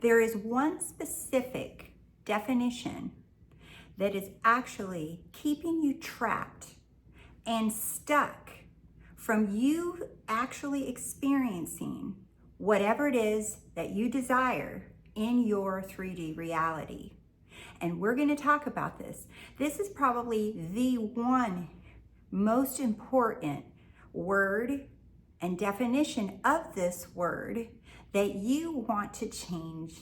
there is one specific definition that is actually keeping you trapped and stuck from you actually experiencing whatever it is that you desire in your 3D reality. And we're going to talk about this. This is probably the one most important word and definition of this word that you want to change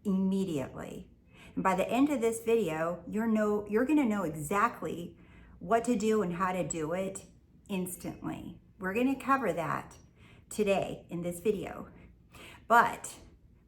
immediately. And by the end of this video, you're going to know exactly what to do and how to do it instantly. We're going to cover that today in this video. But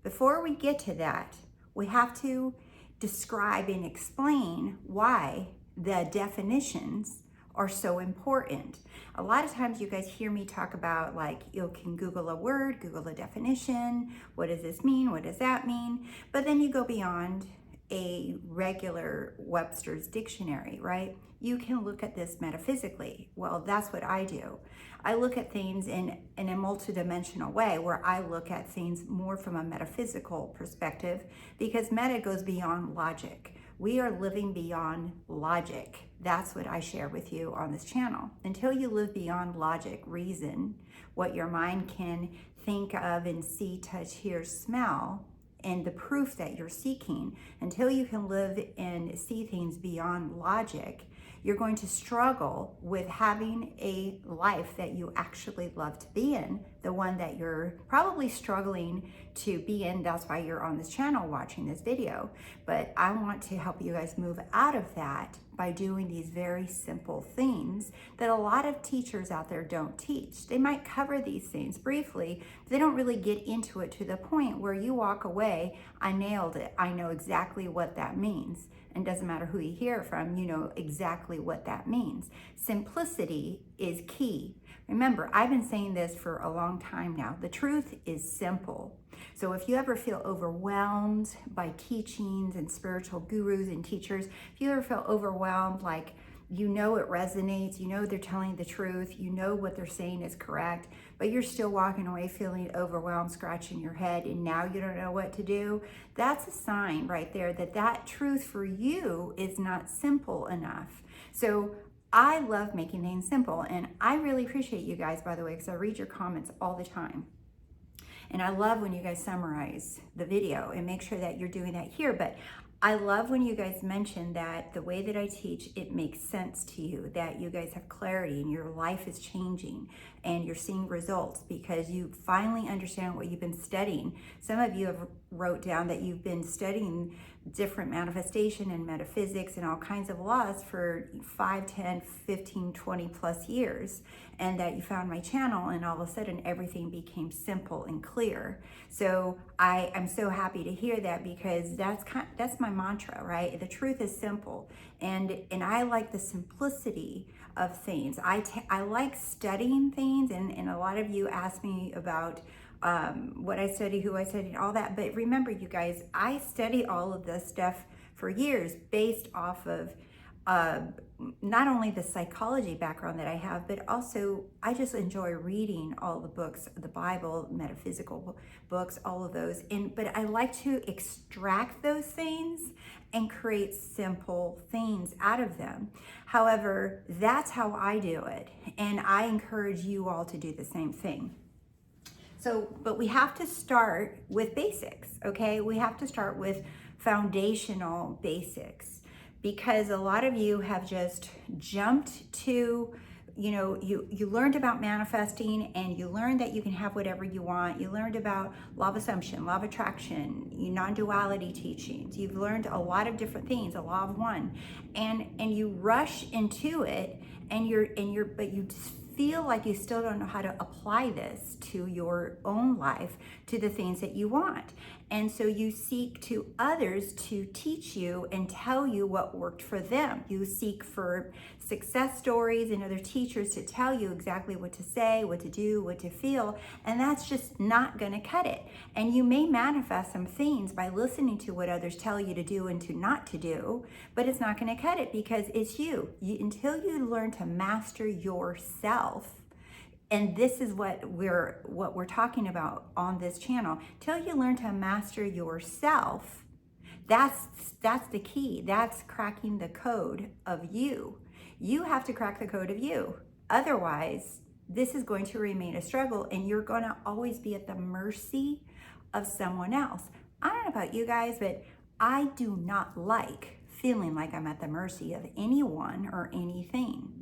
before we get to that, we have to describe and explain why the definitions are so important. A lot of times you guys hear me talk about, like, you can Google a word, Google a definition. What does this mean? What does that mean? But then you go beyond a regular Webster's dictionary, right? You can look at this metaphysically. Well, that's what I do. I look at things in a multidimensional way, where I look at things more from a metaphysical perspective, because meta goes beyond logic. We are living beyond logic. That's what I share with you on this channel. Until you live beyond logic, reason, what your mind can think of and see, touch, hear, smell, and the proof that you're seeking, until you can live and see things beyond logic, you're going to struggle with having a life that you actually love to be in, the one that you're probably struggling to be in. That's why you're on this channel watching this video. But I want to help you guys move out of that by doing these very simple things that a lot of teachers out there don't teach. They might cover these things briefly, but they don't really get into it to the point where you walk away, I nailed it. I know exactly what that means. And doesn't matter who you hear it from, you know exactly what that means. Simplicity is key. Remember, I've been saying this for a long time now. The truth is simple. So if you ever feel overwhelmed by teachings and spiritual gurus and teachers, if you ever feel overwhelmed, like you know it resonates, you know they're telling you the truth, you know what they're saying is correct, but you're still walking away feeling overwhelmed, scratching your head, and now you don't know what to do, that's a sign right there that that truth for you is not simple enough. So I love making things simple, and I really appreciate you guys, by the way, because I read your comments all the time. And I love when you guys summarize the video and make sure that you're doing that here. But I love when you guys mention that the way that I teach, it makes sense to you, that you guys have clarity and your life is changing and you're seeing results because you finally understand what you've been studying. Some of you have wrote down that you've been studying different manifestation and metaphysics and all kinds of laws for 5, 10, 15, 20 plus years, and that you found my channel and all of a sudden everything became simple and clear. So I'm so happy to hear that, because that's my mantra, right? The truth is simple, and I like the simplicity of things. I like studying things, and a lot of you ask me about what I study, who I study, and all that. But remember, you guys, I study all of this stuff for years based off of not only the psychology background that I have, but also I just enjoy reading all the books, the Bible, metaphysical books, all of those. But I like to extract those things and create simple things out of them. However, that's how I do it. And I encourage you all to do the same thing. So, but we have to start with basics, okay? We have to start with foundational basics, because a lot of you have just jumped to, you learned about manifesting, and you learned that you can have whatever you want. You learned about law of assumption, law of attraction, non-duality teachings. You've learned a lot of different things, a law of one, and you rush into it, but you just feel like you still don't know how to apply this to your own life, to the things that you want. And so you seek to others to teach you and tell you what worked for them. You seek for success stories and other teachers to tell you exactly what to say, what to do, what to feel, and that's just not going to cut it. And you may manifest some things by listening to what others tell you to do and to not to do, but it's not going to cut it, because it's you. Until you learn to master yourself, And this is what we're talking about on this channel. Till you learn to master yourself, that's the key. That's cracking the code of you. You have to crack the code of you. Otherwise, this is going to remain a struggle, and you're going to always be at the mercy of someone else. I don't know about you guys, but I do not like feeling like I'm at the mercy of anyone or anything.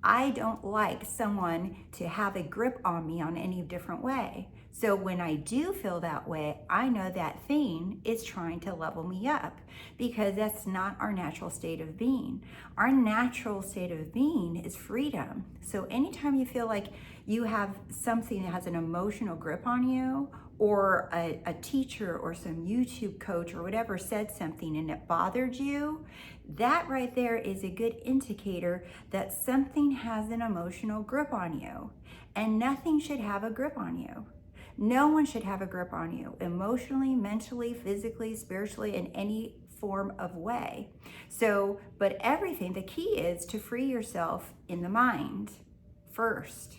I don't like someone to have a grip on me on any different way. So when I do feel that way, I know that thing is trying to level me up, because that's not our natural state of being. Our natural state of being is freedom. So anytime you feel like you have something that has an emotional grip on you, or a teacher or some YouTube coach or whatever said something and it bothered you, that right there is a good indicator that something has an emotional grip on you. And nothing should have a grip on you. No one should have a grip on you, emotionally, mentally, physically, spiritually, in any form of way. So, but everything, the key is to free yourself in the mind first.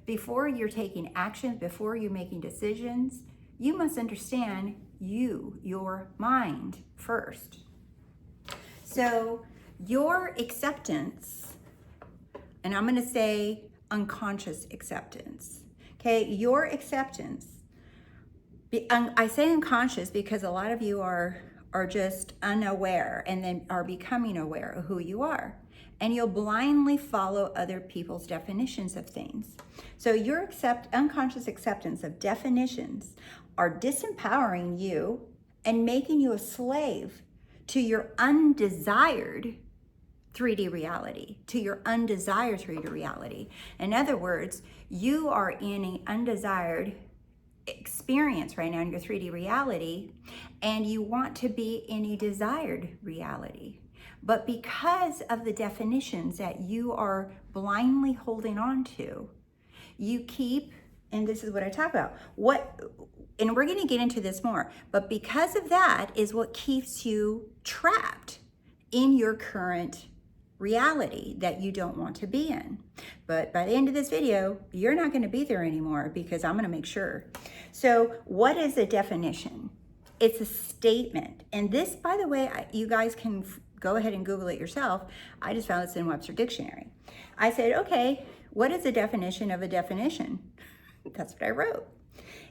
Before you're taking actions, before you're making decisions, you must understand your mind first. So your acceptance, and I'm going to say unconscious acceptance, okay? Your acceptance, I say unconscious because a lot of you are just unaware and then are becoming aware of who you are. And you'll blindly follow other people's definitions of things. So your unconscious acceptance of definitions are disempowering you and making you a slave to your undesired 3D reality, to your undesired 3D reality. In other words, you are in an undesired experience right now in your 3D reality, and you want to be in a desired reality. But because of the definitions that you are blindly holding on to, you keep, and this is what I talk about, and we're going to get into this more, but because of that is what keeps you trapped in your current reality that you don't want to be in. But by the end of this video, you're not going to be there anymore, because I'm going to make sure. So what is a definition? It's a statement. And this, by the way, you guys can go ahead and Google it yourself. I just found this in Webster Dictionary. I said, okay, what is the definition of a definition? That's what I wrote.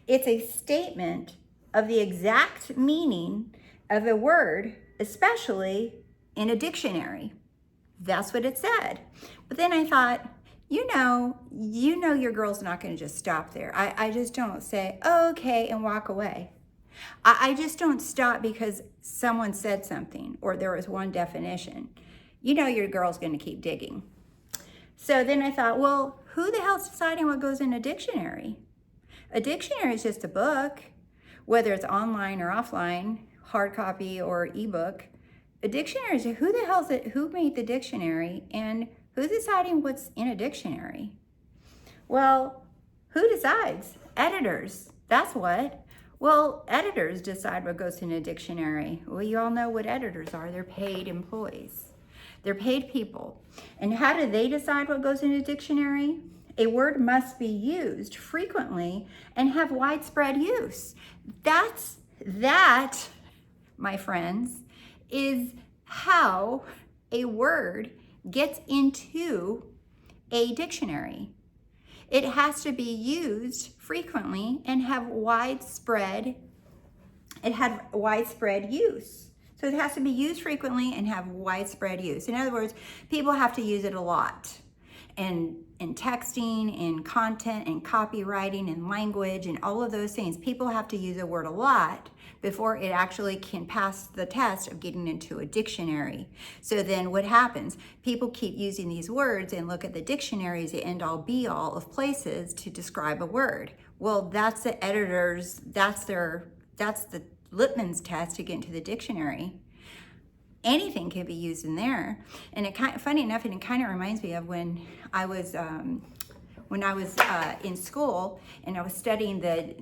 It's a statement of the exact meaning of a word, especially in a dictionary. That's what it said. But then I thought, you know your girl's not going to just stop there. I just don't say, oh, okay, and walk away. I just don't stop because someone said something or there was one definition. You know your girl's going to keep digging. So then I thought, well, who the hell's deciding what goes in a dictionary? A dictionary is just a book, whether it's online or offline, hard copy or ebook. A dictionary is who the hell's it? Who made the dictionary, and who's deciding what's in a dictionary? Well, who decides? Editors. That's what. Well, editors decide what goes in a dictionary. Well, you all know what editors are. They're paid employees. They're paid people. And how do they decide what goes in a dictionary? A word must be used frequently and have widespread use. That, my friends, is how a word gets into a dictionary. It has to be used frequently and have widespread use. So it has to be used frequently and have widespread use. In other words, people have to use it a lot. And in texting, in content, in copywriting, in language, and all of those things, people have to use a word a lot before it actually can pass the test of getting into a dictionary. So then what happens? People keep using these words and look at the dictionary as the end-all be-all of places to describe a word. Well, that's the editors, that's the litmus test to get into the dictionary. Anything can be used in there. And funny enough, and it kind of reminds me of when I was when I was in school and I was studying the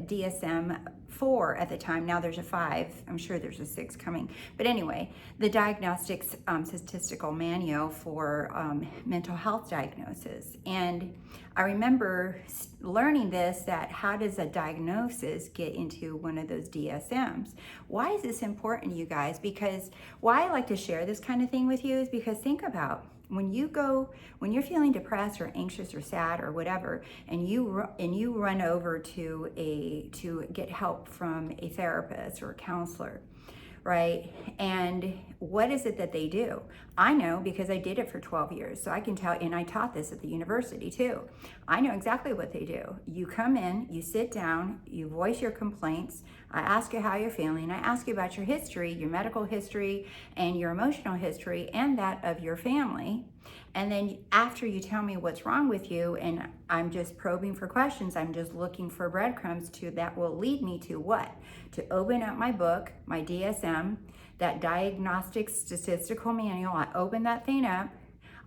DSM-4 at the time. Now there's a 5. I'm sure there's a 6 coming. But anyway, the Diagnostics Statistical Manual for mental health diagnosis. And I remember learning this, that how does a diagnosis get into one of those DSMs? Why is this important, you guys? Because why I like to share this kind of thing with you is because think about when you're feeling depressed or anxious or sad or whatever, and you run over to get help from a therapist or a counselor, right? And what is it that they do? I know because I did it for 12 years, so I can tell, and I taught this at the university too. I know exactly what they do. You come in, you sit down, you voice your complaints. I ask you how you're feeling. I ask you about your history, your medical history, and your emotional history, and that of your family. And then after you tell me what's wrong with you, and I'm just probing for questions, I'm just looking for breadcrumbs that will lead me to what? To open up my book, my DSM, that Diagnostic Statistical Manual. I open that thing up,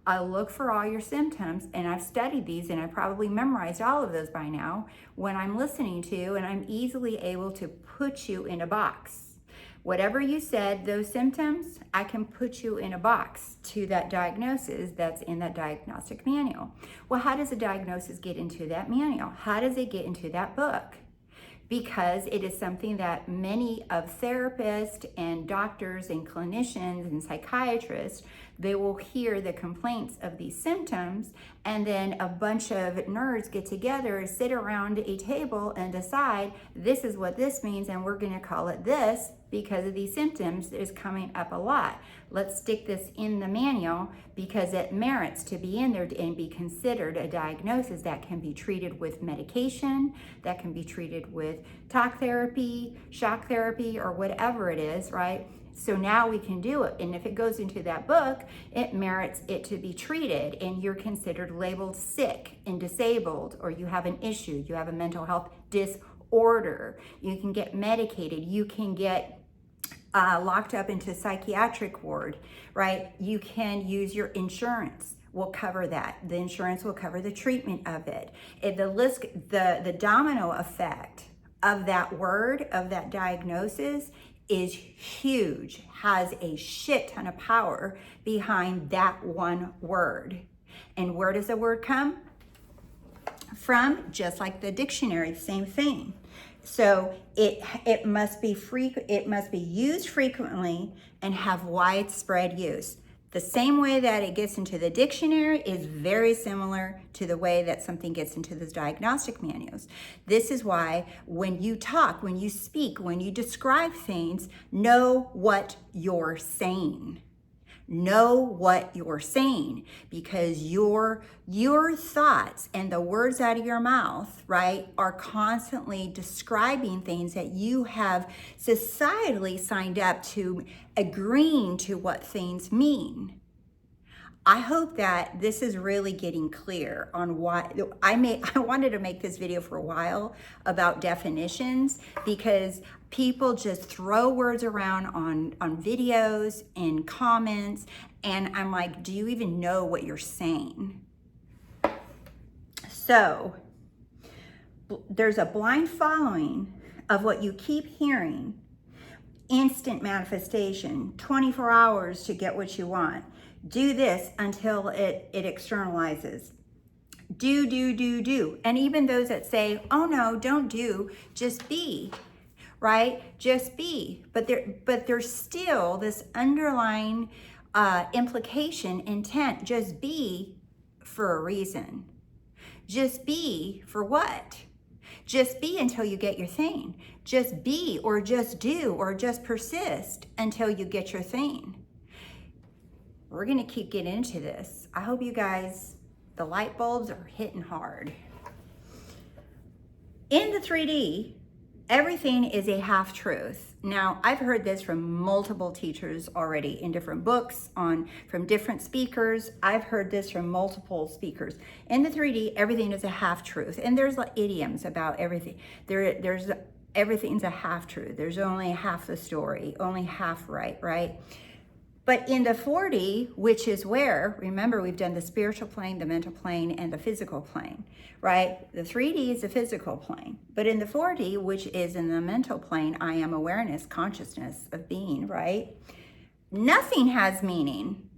I look for all your symptoms, and I've studied these, and I've probably memorized all of those by now when I'm listening to, and I'm easily able to put you in a box. Whatever you said, those symptoms, I can put you in a box to that diagnosis that's in that diagnostic manual. Well, how does a diagnosis get into that manual? How does it get into that book? Because it is something that many of therapists and doctors and clinicians and psychiatrists, they will hear the complaints of these symptoms, and then a bunch of nerds get together, sit around a table and decide this is what this means, and we're going to call it this because of these symptoms is coming up a lot. Let's stick this in the manual because it merits to be in there and be considered a diagnosis that can be treated with medication, that can be treated with talk therapy, shock therapy, or whatever it is, right? So now we can do it. And if it goes into that book, it merits it to be treated, and you're considered labeled sick and disabled, or you have an issue, you have a mental health disorder. You can get medicated, you can get locked up into psychiatric ward, right? You can use your insurance will cover that. The insurance will cover the treatment of it. The domino effect of that word, of that diagnosis, is huge, has a shit ton of power behind that one word. And where does the word come from? Just like the dictionary, same thing. So it must be used frequently and have widespread use. The same way that it gets into the dictionary is very similar to the way that something gets into those diagnostic manuals. This is why when you talk, when you speak, when you describe things, know what you're saying. Know what you're saying, because your thoughts and the words out of your mouth, right, are constantly describing things that you have societally signed up to agreeing to what things mean. I hope that this is really getting clear on why I wanted to make this video for a while about definitions, because people just throw words around on videos and comments, and I'm like, do you even know what you're saying? So there's a blind following of what you keep hearing. Instant manifestation, 24 hours to get what you want. Do this until it externalizes. Do. And even those that say, oh no, don't do, just be, right? Just be. But there's still this underlying implication, intent. Just be for a reason. Just be for what? Just be until you get your thing. Just be, or just do, or just persist until you get your thing. We're gonna keep getting into this. I hope you guys, the light bulbs are hitting hard. In the 3D, everything is a half-truth. Now, I've heard this from multiple teachers already in different books, from different speakers. I've heard this from multiple speakers. In the 3D, everything is a half-truth. And there's like idioms about everything. Everything's a half-truth. There's only half the story, only half right? But in the 40, which is where, remember, we've done the spiritual plane, the mental plane, and the physical plane, right? The 3D is the physical plane. But in the 4D, which is in the mental plane, I am awareness, consciousness of being, right? Nothing has meaning.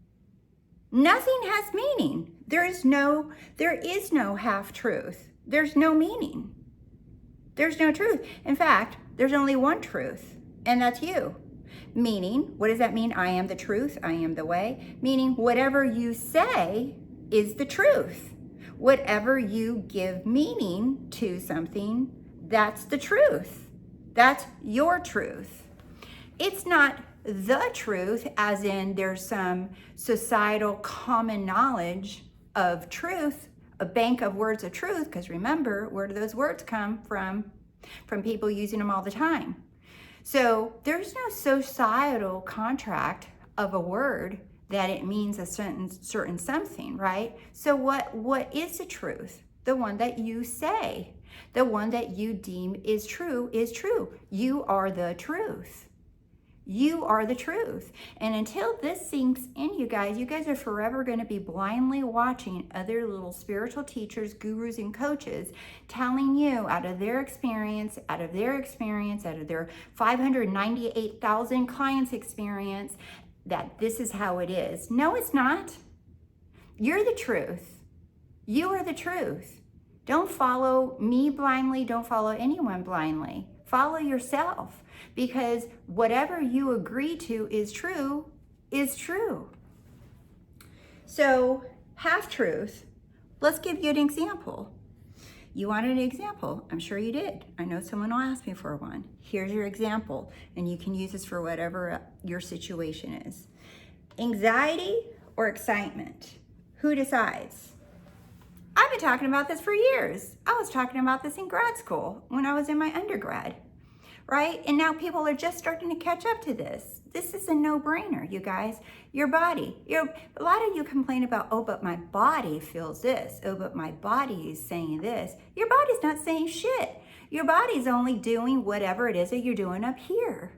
Nothing has meaning. There is no half truth. There's no meaning. There's no truth. In fact, there's only one truth, and that's you. Meaning, what does that mean? I am the truth. I am the way. Meaning, whatever you say is the truth. Whatever you give meaning to something, that's the truth. That's your truth. It's not the truth, as in there's some societal common knowledge of truth, a bank of words of truth, because remember, where do those words come from? From people using them all the time. So there's no societal contract of a word that it means a certain something, right? So what is the truth? The one that you say. The one that you deem is true is true. You are the truth. You are the truth. And until this sinks in, you guys are forever going to be blindly watching other little spiritual teachers, gurus, and coaches telling you out of their experience, out of their 598,000 clients' experience, that this is how it is. No, it's not. You're the truth. You are the truth. Don't follow me blindly. Don't follow anyone blindly. Follow yourself, because whatever you agree to is true is true. So, half truth, let's give you an example. You wanted an example. I'm sure you did. I know someone will ask me for one. Here's your example, and you can use this for whatever your situation is. Anxiety or excitement? Who decides? I've been talking about this for years. I was talking about this in grad school when I was in my undergrad, right? And now people are just starting to catch up to this. This is a no-brainer, you guys. Your body. A lot of you complain about, oh, but my body feels this. Oh, but my body is saying this. Your body's not saying shit. Your body's only doing whatever it is that you're doing up here.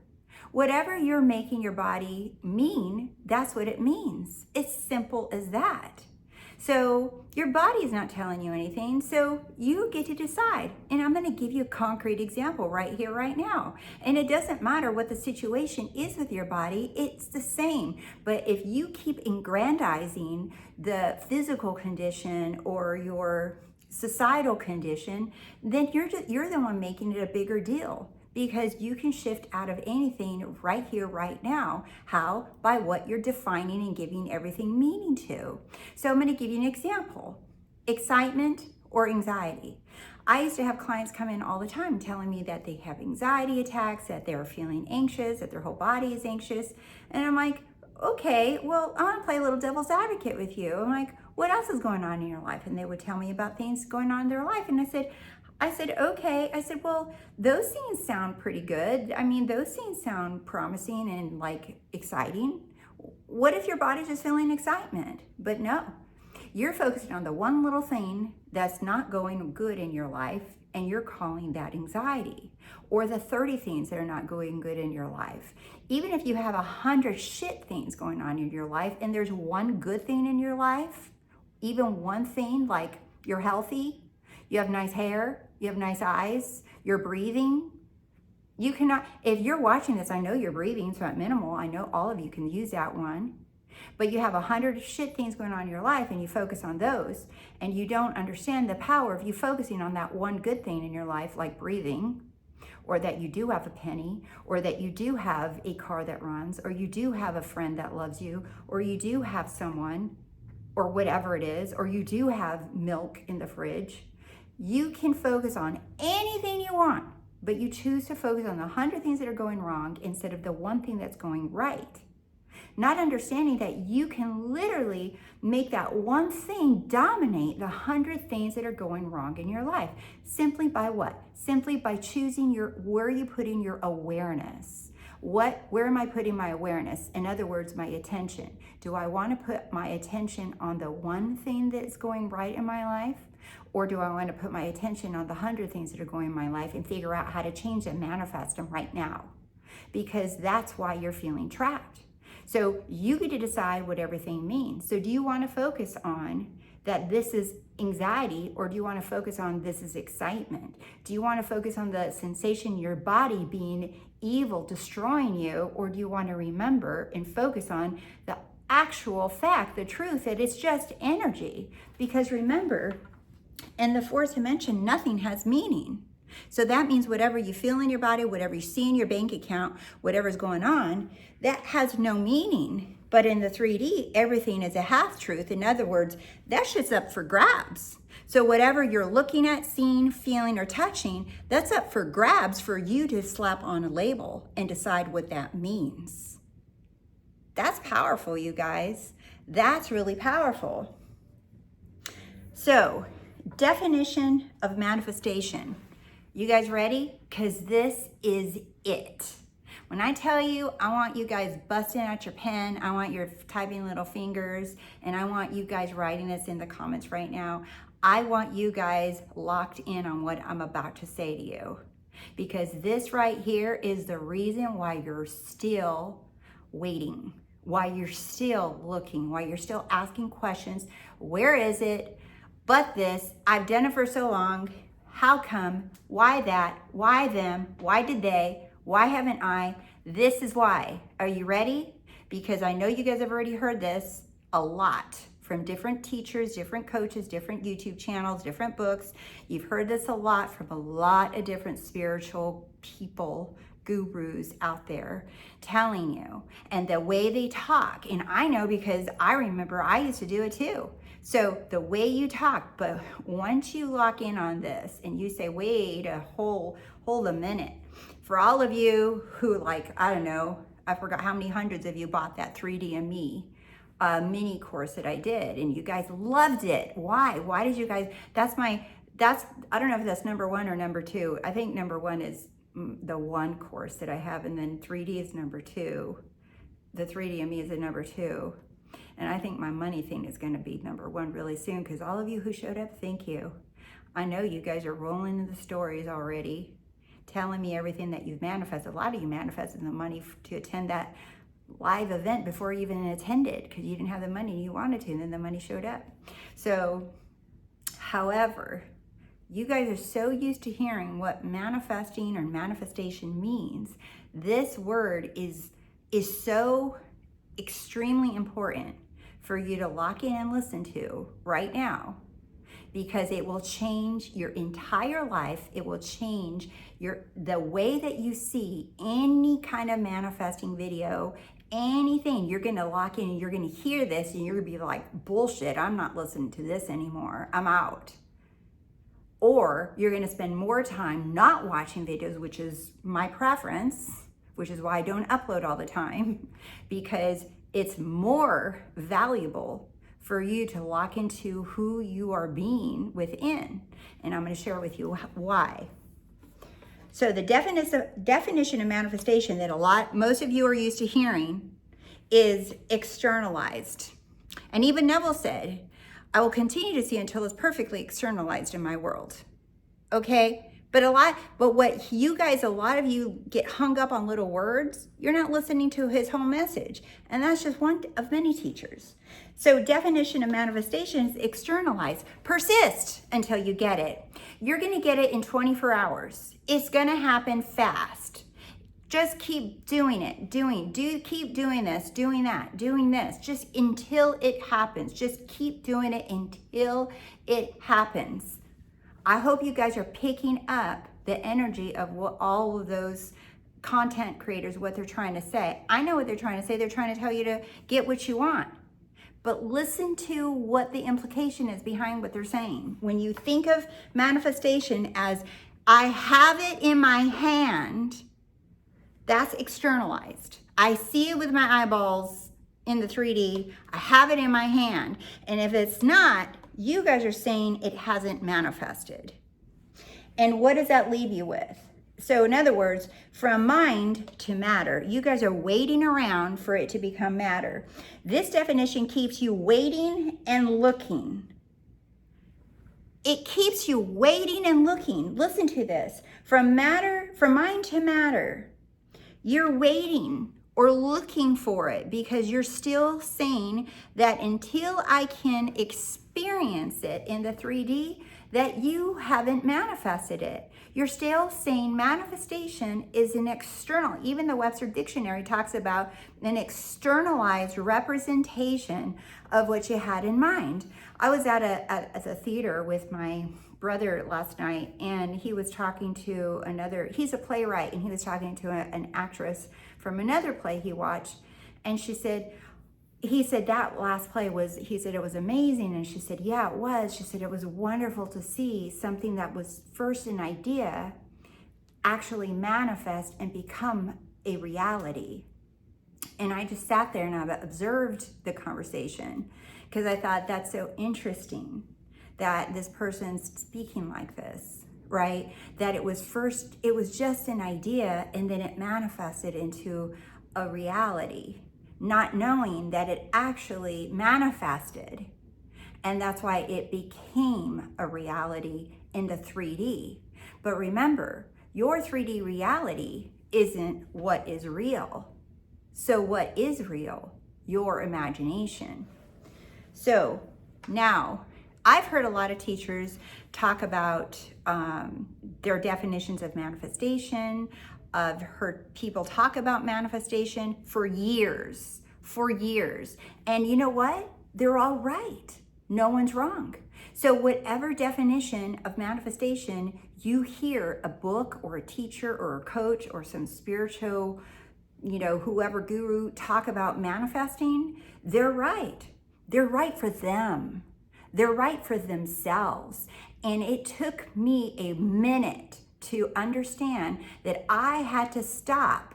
Whatever you're making your body mean, that's what it means. It's simple as that. So your body is not telling you anything, so you get to decide. And I'm going to give you a concrete example right here, right now. And it doesn't matter what the situation is with your body, it's the same. But if you keep aggrandizing the physical condition or your societal condition, then you're the one making it a bigger deal. Because you can shift out of anything right here, right now. How? By what you're defining and giving everything meaning to. So I'm going to give you an example. Excitement or anxiety. I used to have clients come in all the time telling me that they have anxiety attacks, that they're feeling anxious, that their whole body is anxious. And I'm like, okay, well, I want to play a little devil's advocate with you. I'm like, what else is going on in your life? And they would tell me about things going on in their life. And I said, okay. I said, well, those things sound pretty good. I mean, those things sound promising and like exciting. What if your body's just feeling excitement? But no, you're focusing on the one little thing that's not going good in your life, and you're calling that anxiety. Or the 30 things that are not going good in your life. Even if you have 100 shit things going on in your life, and there's one good thing in your life, even one thing like you're healthy, you have nice hair, you have nice eyes, you're breathing. You cannot, if you're watching this, I know you're breathing, so at minimal, I know all of you can use that one. But you have 100 shit things going on in your life and you focus on those, and you don't understand the power of you focusing on that one good thing in your life, like breathing, or that you do have a penny, or that you do have a car that runs, or you do have a friend that loves you, or you do have someone, or whatever it is, or you do have milk in the fridge. You can focus on anything you want, but you choose to focus on the 100 things that are going wrong instead of the one thing that's going right. Not understanding that you can literally make that one thing dominate the 100 things that are going wrong in your life. Simply by what? Simply by choosing where are you putting your awareness? Where am I putting my awareness? In other words, my attention. Do I want to put my attention on the one thing that's going right in my life? Or do I want to put my attention on the 100 things that are going in my life and figure out how to change them, manifest them right now? Because that's why you're feeling trapped. So you get to decide what everything means. So do you want to focus on that this is anxiety, or do you want to focus on this is excitement? Do you want to focus on the sensation in your body being evil, destroying you, or do you want to remember and focus on the actual fact, the truth, that it's just energy? Because remember, in the fourth dimension, nothing has meaning. So that means whatever you feel in your body, whatever you see in your bank account, whatever's going on, that has no meaning. But in the 3D, everything is a half truth. In other words, that shit's up for grabs. So whatever you're looking at, seeing, feeling, or touching, that's up for grabs for you to slap on a label and decide what that means. That's powerful, you guys. That's really powerful. So, definition of manifestation. You guys ready? Because this is it. When I tell you, I want you guys busting out your pen, I want your typing little fingers, and I want you guys writing this in the comments right now. I want you guys locked in on what I'm about to say to you. Because this right here is the reason why you're still waiting, why you're still looking, why you're still asking questions. Where is it? But this, I've done it for so long. How come? Why that? Why them? Why did they? Why haven't I? This is why. Are you ready? Because I know you guys have already heard this a lot from different teachers, different coaches, different YouTube channels, different books. You've heard this a lot from a lot of different spiritual people, gurus out there telling you, and the way they talk. And I know because I remember I used to do it too. So the way you talk, but once you lock in on this and you say, wait, hold a minute. For all of you who, like, I don't know, I forgot how many hundreds of you bought that 3D and Me mini course that I did, and you guys loved it. Why? Why did you guys, I don't know if that's number one or number two. I think number one is the one course that I have, and then 3D is number two. The 3D and Me is the number two. And I think my money thing is going to be number one really soon, because all of you who showed up, thank you. I know you guys are rolling in the stories already, telling me everything that you've manifested. A lot of you manifested the money to attend that live event before you even attended, because you didn't have the money you wanted to, and then the money showed up. So, however, you guys are so used to hearing what manifesting or manifestation means. This word is so extremely important for you to lock in and listen to right now, because it will change your entire life. It will change the way that you see any kind of manifesting video, anything. You're going to lock in and you're going to hear this and you're going to be like, bullshit, I'm not listening to this anymore. I'm out. Or you're going to spend more time not watching videos, which is my preference, which is why I don't upload all the time, because it's more valuable for you to lock into who you are being within. And I'm going to share with you why. So the definition of manifestation that most of you are used to hearing is externalized. And even Neville said, I will continue to see until it's perfectly externalized in my world. Okay? But a lot of you get hung up on little words. You're not listening to his whole message. And that's just one of many teachers. So definition of manifestation is externalized. Persist until you get it. You're going to get it in 24 hours. It's going to happen fast. Just keep doing it, keep doing this, doing that, doing this, just until it happens. Just keep doing it until it happens. I hope you guys are picking up the energy of what all of those content creators, what they're trying to say. I know what they're trying to say. They're trying to tell you to get what you want. But listen to what the implication is behind what they're saying. When you think of manifestation as, I have it in my hand, that's externalized. I see it with my eyeballs in the 3D. I have it in my hand. And if it's not, you guys are saying it hasn't manifested. And what does that leave you with? So in other words, from mind to matter, you guys are waiting around for it to become matter. This definition keeps you waiting and looking. It keeps you waiting and looking. Listen to this. From mind to matter, you're waiting or looking for it, because you're still saying that until I can experience it in the 3D, that you haven't manifested it. You're still saying manifestation is an external, even the Webster Dictionary talks about an externalized representation of what you had in mind. I was at a theater with my brother last night, and he was talking to he's a playwright, and he was talking to an actress from another play he watched, and he said that last play he said it was amazing, and she said, yeah, it was. She said it was wonderful to see something that was first an idea actually manifest and become a reality. And I just sat there and I observed the conversation, because I thought that's so interesting that this person's speaking like this, right? That it was just an idea, and then it manifested into a reality, not knowing that it actually manifested. And that's why it became a reality in the 3D. But remember, your 3D reality isn't what is real. So what is real? Your imagination. So now, I've heard a lot of teachers talk about their definitions of manifestation. I've heard people talk about manifestation for years. And you know what? They're all right. No one's wrong. So whatever definition of manifestation you hear a book or a teacher or a coach or some spiritual, whoever guru talk about manifesting, they're right. They're right for them. They're right for themselves. And it took me a minute to understand that I had to stop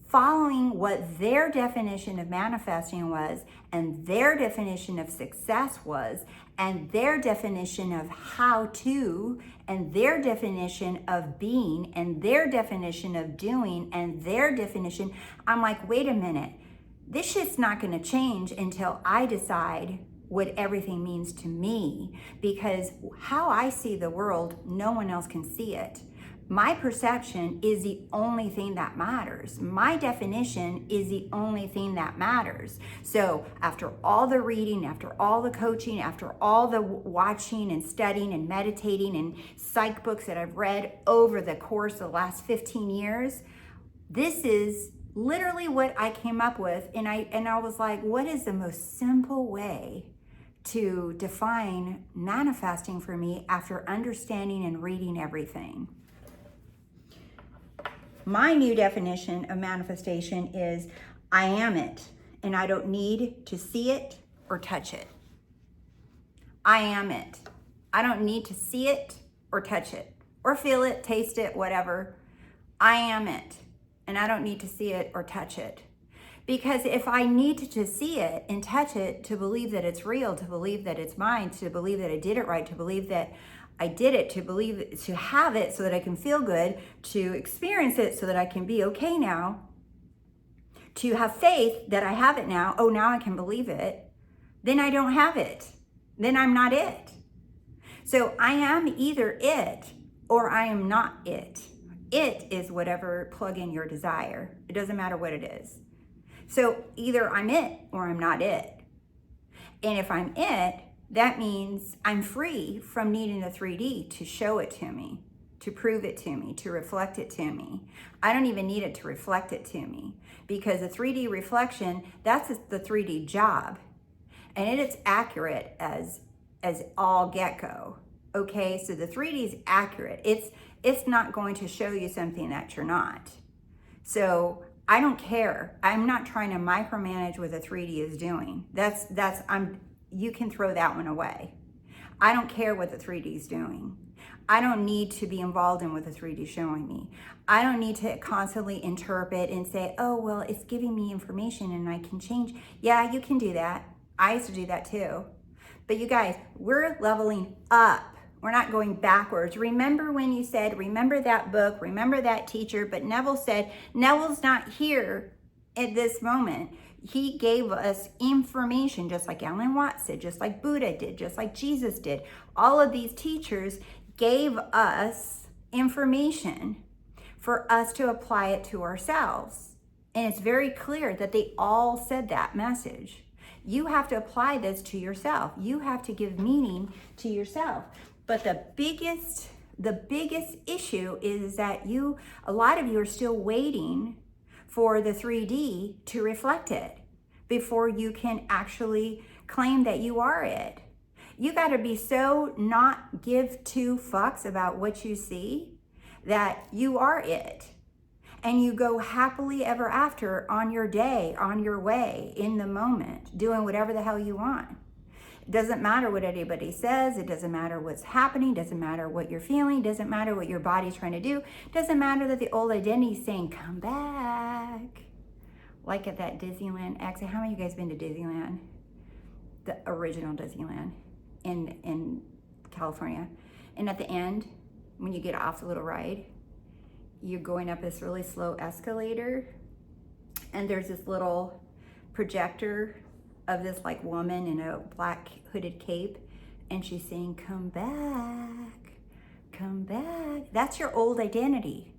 following what their definition of manifesting was, and their definition of success was, and their definition of how to, and their definition of being, and their definition of doing, and their definition. I'm like, wait a minute, this shit's not going to change until I decide what everything means to me, because how I see the world, no one else can see it. My perception is the only thing that matters. My definition is the only thing that matters. So after all the reading, after all the coaching, after all the watching and studying and meditating and psych books that I've read over the course of the last 15 years, this is literally what I came up with. And I was like, what is the most simple way to define manifesting for me after understanding and reading everything? My new definition of manifestation is I am it, and I don't need to see it or touch it. I am it. I don't need to see it or touch it or feel it, taste it, whatever. I am it, and I don't need to see it or touch it. Because if I need to see it and touch it to believe that it's real, to believe that it's mine, to believe that I did it right, to believe that I did it, to have it so that I can feel good, to experience it so that I can be okay now, to have faith that I have it now, oh, now I can believe it, then I don't have it. Then I'm not it. So I am either it or I am not it. It is whatever plug in your desire. It doesn't matter what it is. So either I'm it or I'm not it. And if I'm it, that means I'm free from needing a 3D to show it to me, to prove it to me, to reflect it to me. I don't even need it to reflect it to me, because a 3D reflection, that's the 3D job. And it is accurate as all get-go. Okay, so the 3D is accurate. It's not going to show you something that you're not. So I don't care. I'm not trying to micromanage what the 3D is doing. You can throw that one away. I don't care what the 3D is doing. I don't need to be involved in what the 3D is showing me. I don't need to constantly interpret and say, oh, well, it's giving me information and I can change. Yeah, you can do that. I used to do that too. But you guys, we're leveling up. We're not going backwards. Remember when you said, remember that book, remember that teacher, but Neville said, Neville's not here at this moment. He gave us information, just like Alan Watts did, just like Buddha did, just like Jesus did. All of these teachers gave us information for us to apply it to ourselves. And it's very clear that they all said that message. You have to apply this to yourself. You have to give meaning to yourself. But the biggest issue is that a lot of you are still waiting for the 3D to reflect it before you can actually claim that you are it. You got to be so not give two fucks about what you see that you are it. And you go happily ever after on your day, on your way, in the moment, doing whatever the hell you want. It doesn't matter what anybody says. It doesn't matter what's happening. It doesn't matter what you're feeling. It doesn't matter what your body's trying to do. It doesn't matter that the old identity is saying, come back. Like at that Disneyland exit. How many of you guys been to Disneyland? The original Disneyland in California. And at the end, when you get off the little ride, you're going up this really slow escalator, and there's this little projector of this like woman in a black hooded cape, and she's saying, come back, come back. That's your old identity.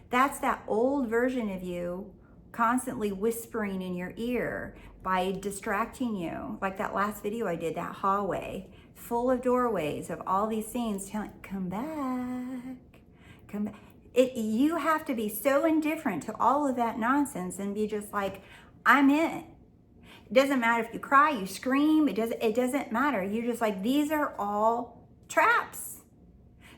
That's that old version of you constantly whispering in your ear by distracting you. Like that last video I did, that hallway full of doorways of all these scenes telling, come back, come back. You have to be so indifferent to all of that nonsense and be just like, I'm it. It doesn't matter if you cry, you scream, it doesn't matter. You're just like, these are all traps.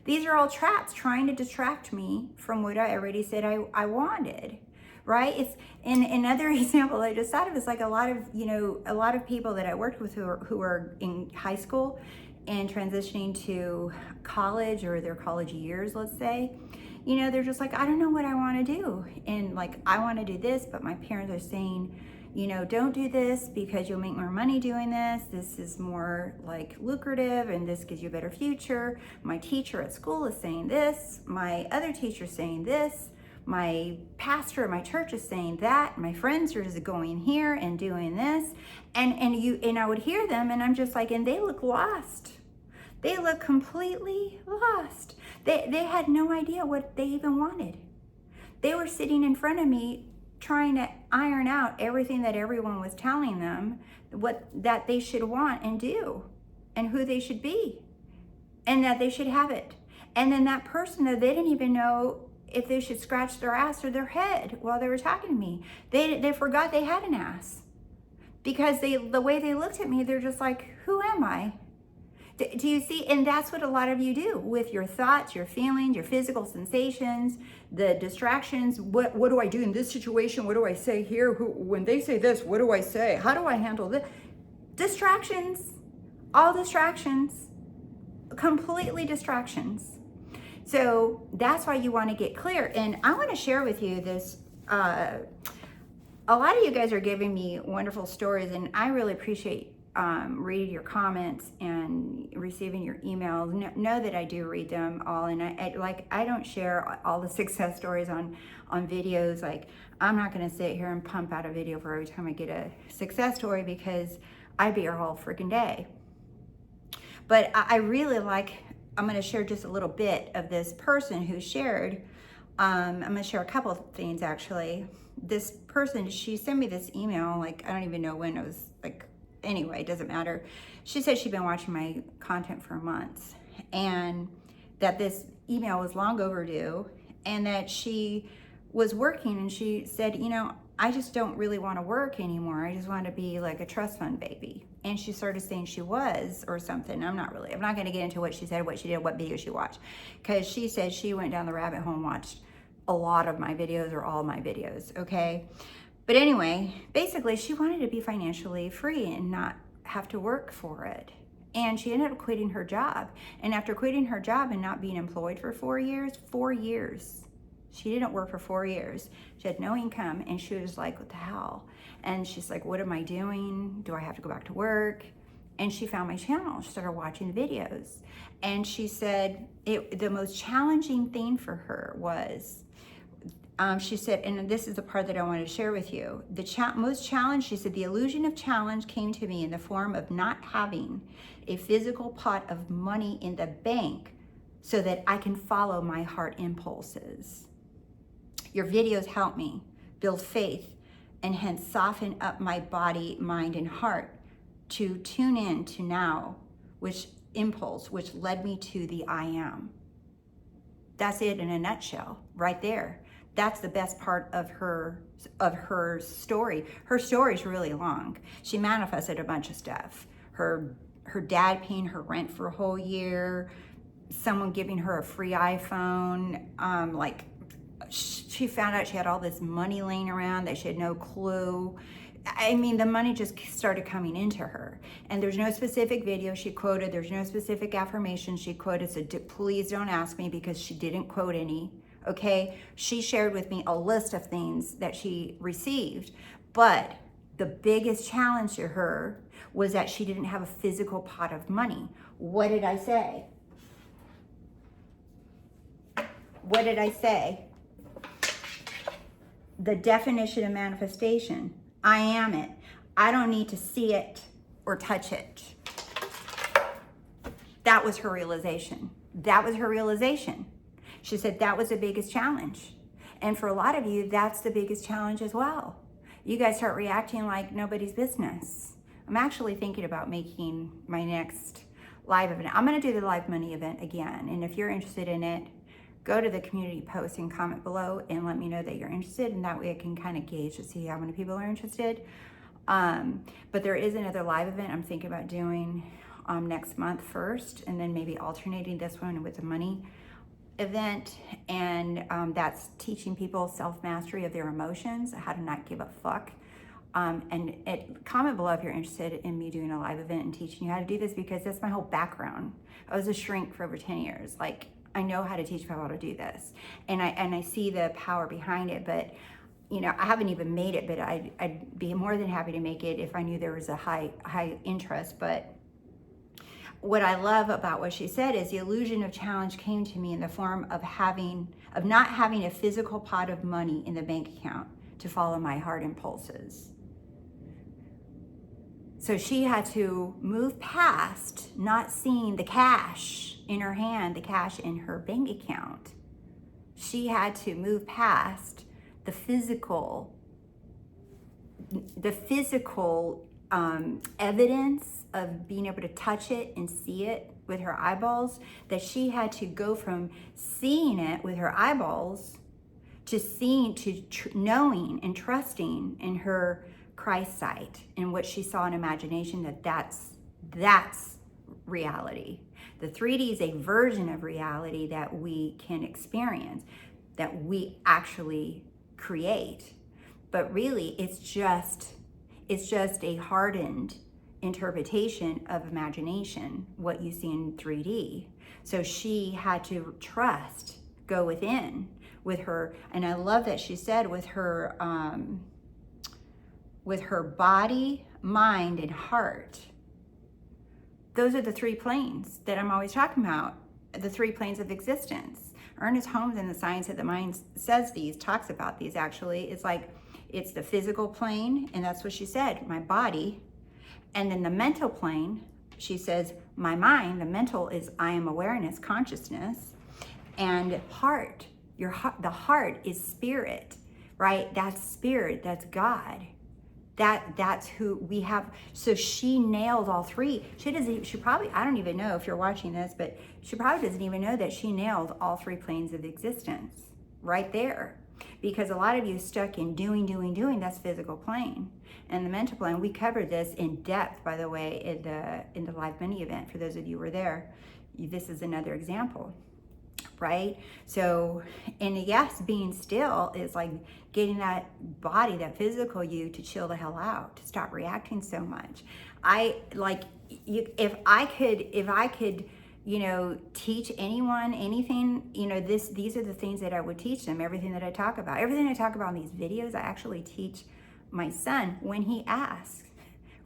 These are all traps trying to distract me from what I already said I wanted, right? It's another example I just thought of is like a lot of people that I worked with who are in high school and transitioning to college or their college years, let's say. They're just like, I don't know what I want to do. And like, I want to do this, but my parents are saying, don't do this because you'll make more money doing this. This is more like lucrative and this gives you a better future. My teacher at school is saying this. My other teacher is saying this. My pastor at my church is saying that. My friends are just going here and doing this. And I would hear them and I'm just like, and they look lost. They look completely lost. They had no idea what they even wanted. They were sitting in front of me trying to iron out everything that everyone was telling them that they should want and do and who they should be and that they should have it. And then that person that they didn't even know if they should scratch their ass or their head while they were talking to me. They forgot they had an ass because the way they looked at me, they're just like, who am I? Do you see? And that's what a lot of you do with your thoughts, your feelings, your physical sensations, the distractions. What do I do in this situation? What do I say here? When they say this, what do I say? How do I handle this? Distractions, all distractions, completely distractions. So that's why you want to get clear. And I want to share with you this. A lot of you guys are giving me wonderful stories, and I really appreciate reading your comments and receiving your emails. Know that I do read them all, and I don't share all the success stories on videos. Like, I'm not going to sit here and pump out a video for every time I get a success story because I'd be here all freaking day. But I really I'm going to share just a little bit of this person who shared. I'm going to share a couple of things actually. This person, she sent me this email, like I don't even know when it was, like, anyway, it doesn't matter. She said she'd been watching my content for months and that this email was long overdue and that she was working, and she said, I just don't really want to work anymore. I just want to be like a trust fund baby. And she started saying she was or something. I'm not going to get into what she said, what she did, what video she watched, because she said she went down the rabbit hole and watched a lot of my videos or all my videos. Okay. But anyway, basically she wanted to be financially free and not have to work for it. And she ended up quitting her job. And after quitting her job and not being employed for 4 years, she didn't work for 4 years. She had no income, and she was like, what the hell? And she's like, what am I doing? Do I have to go back to work? And she found my channel. She started watching the videos. And she said the most challenging thing for her was, she said, and this is the part that I wanted to share with you, most challenge, she said, the illusion of challenge came to me in the form of not having a physical pot of money in the bank so that I can follow my heart impulses. Your videos help me build faith and hence soften up my body, mind, and heart to tune in to now, which impulse, which led me to the I am. That's it in a nutshell, right there. That's the best part of her story. Her story's really long. She manifested a bunch of stuff. Her dad paying her rent for a whole year, someone giving her a free iPhone, she found out she had all this money laying around that she had no clue. I mean, the money just started coming into her. And there's no specific video she quoted. There's no specific affirmation she quoted. So please don't ask me, because she didn't quote any, okay? She shared with me a list of things that she received. But the biggest challenge to her was that she didn't have a physical pot of money. What did I say? What did I say? The definition of manifestation. I am it. I don't need to see it or touch it. That was her realization. That was her realization. She said that was the biggest challenge. And for a lot of you, that's the biggest challenge as well. You guys start reacting like nobody's business. I'm actually thinking about making my next live event. I'm going to do the live money event again. And if you're interested in it, go to the community post and comment below and let me know that you're interested, and that way I can kind of gauge to see how many people are interested. But there is another live event I'm thinking about doing next month first, and then maybe alternating this one with the money event. And that's teaching people self-mastery of their emotions, how to not give a fuck. Comment below if you're interested in me doing a live event and teaching you how to do this, because that's my whole background. I was a shrink for over 10 years. Like, I know how to teach people how to do this, and I see the power behind it. But you know, I haven't even made it, but I'd be more than happy to make it if I knew there was a high interest. But what I love about what she said is the illusion of challenge came to me in the form of not having a physical pot of money in the bank account to follow my heart impulses. So she had to move past not seeing the cash in her hand, the cash in her bank account. She had to move past the physical evidence of being able to touch it and see it with her eyeballs, that she had to go from seeing it with her eyeballs to knowing and trusting in her Christ sight and what she saw in imagination, that's reality. The 3D is a version of reality that we can experience, that we actually create. But really, it's just a hardened interpretation of imagination, what you see in 3D. So she had to trust, go within with her, and I love that she said with her body, mind, and heart. Those are the 3 planes that I'm always talking about, the 3 planes of existence. Ernest Holmes in The Science of the Mind talks about these actually. It's the physical plane, and that's what she said, my body. And then the mental plane, she says, my mind. The mental is I am awareness, consciousness. And heart, the heart is spirit, right? That's spirit, that's God. That's who we have. So she nailed all 3. She probably, I don't even know if you're watching this, but she probably doesn't even know that she nailed all 3 planes of existence right there. Because a lot of you stuck in doing, that's physical plane. And the mental plane, we covered this in depth, by the way, in the live mini event. For those of you who were there, this is another example, right? So, and yes, being still is like getting that body, that physical you, to chill the hell out, to stop reacting so much. If I could, you know, teach anyone anything, you know, these are the things that I would teach them. Everything that I talk about in these videos, I actually teach my son when he asks,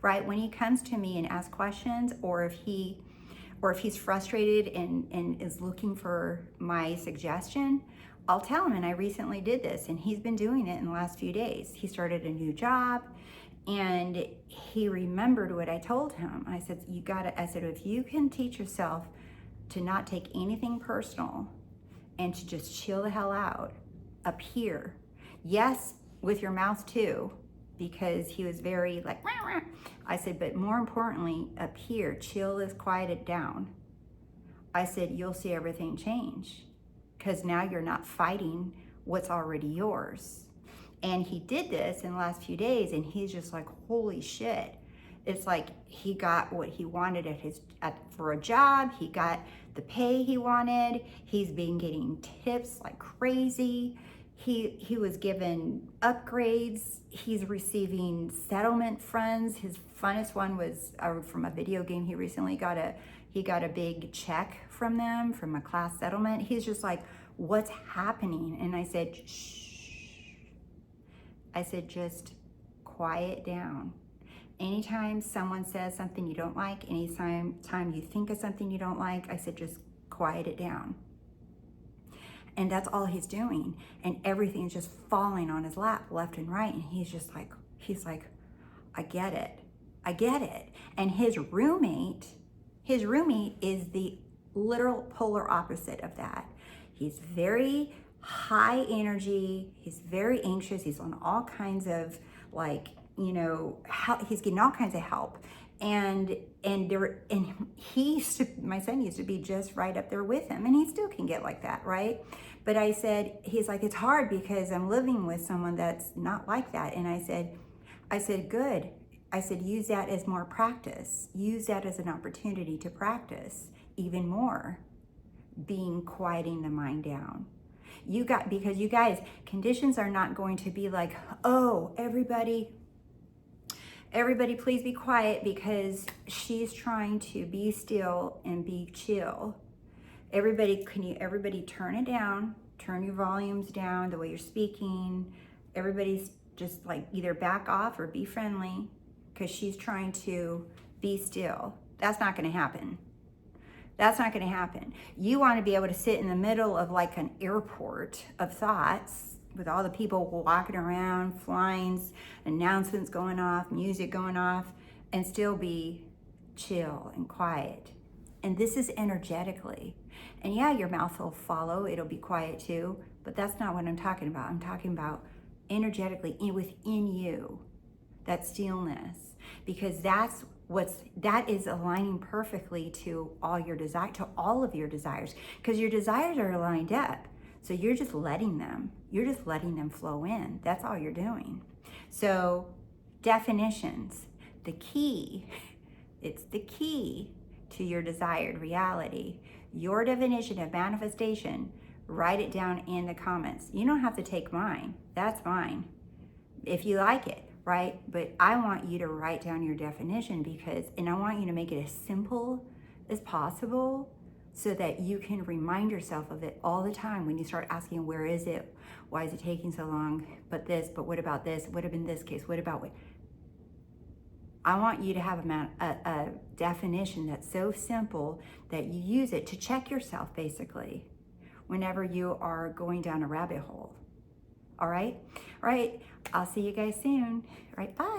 right? When he comes to me and asks questions, or if he's frustrated and is looking for my suggestion, I'll tell him. And I recently did this, and he's been doing it in the last few days. He started a new job, and he remembered what I told him. I said, if you can teach yourself to not take anything personal and to just chill the hell out up here, yes, with your mouth too, because he was very like, rah, rah. I said, but more importantly, up here, chill is quieted down. I said, you'll see everything change because now you're not fighting what's already yours. And he did this in the last few days, and he's just like, holy shit. It's like he got what he wanted for a job. He got the pay he wanted. He's been getting tips like crazy. He was given upgrades. He's receiving settlement funds. His funnest one was from a video game. He recently got a big check from them, from a class settlement. He's just like, what's happening? And I said, shh. I said, just quiet down. Anytime someone says something you don't like, anytime you think of something you don't like, I said, just quiet it down. And that's all he's doing. And everything's just falling on his lap left and right. And he's like, I get it. I get it. And his roommate is the literal polar opposite of that. He's very high energy. He's very anxious. He's on all kinds of like, he's getting all kinds of help. And my son used to be just right up there with him, and he still can get like that, right? But I said, he's like, it's hard because I'm living with someone that's not like that. And I said, good. I said, use that as more practice. Use that as an opportunity to practice even more, quieting the mind down. Because you guys, conditions are not going to be like, oh, everybody please be quiet because she's trying to be still and be chill. Everybody turn it down, turn your volumes down, the way you're speaking. Everybody's just like either back off or be friendly because she's trying to be still. That's not going to happen. That's not going to happen. You want to be able to sit in the middle of like an airport of thoughts with all the people walking around, flying, announcements going off, music going off, and still be chill and quiet. And this is energetically. And yeah, your mouth will follow. It'll be quiet too. But that's not what I'm talking about. I'm talking about energetically within you, that stillness. Because that is aligning perfectly to all of your desires. Because your desires are lined up. So you're just letting them flow in. That's all you're doing. So definitions, it's the key to your desired reality. Your definition of manifestation, write it down in the comments. You don't have to take mine. That's mine. If you like it, right? But I want you to write down your definition and I want you to make it as simple as possible so that you can remind yourself of it all the time when you start asking, where is it? Why is it taking so long? But what about this? What have been this case? What about what? I want you to have a definition that's so simple that you use it to check yourself, basically, whenever you are going down a rabbit hole. All right? All right. I'll see you guys soon. All right. Bye.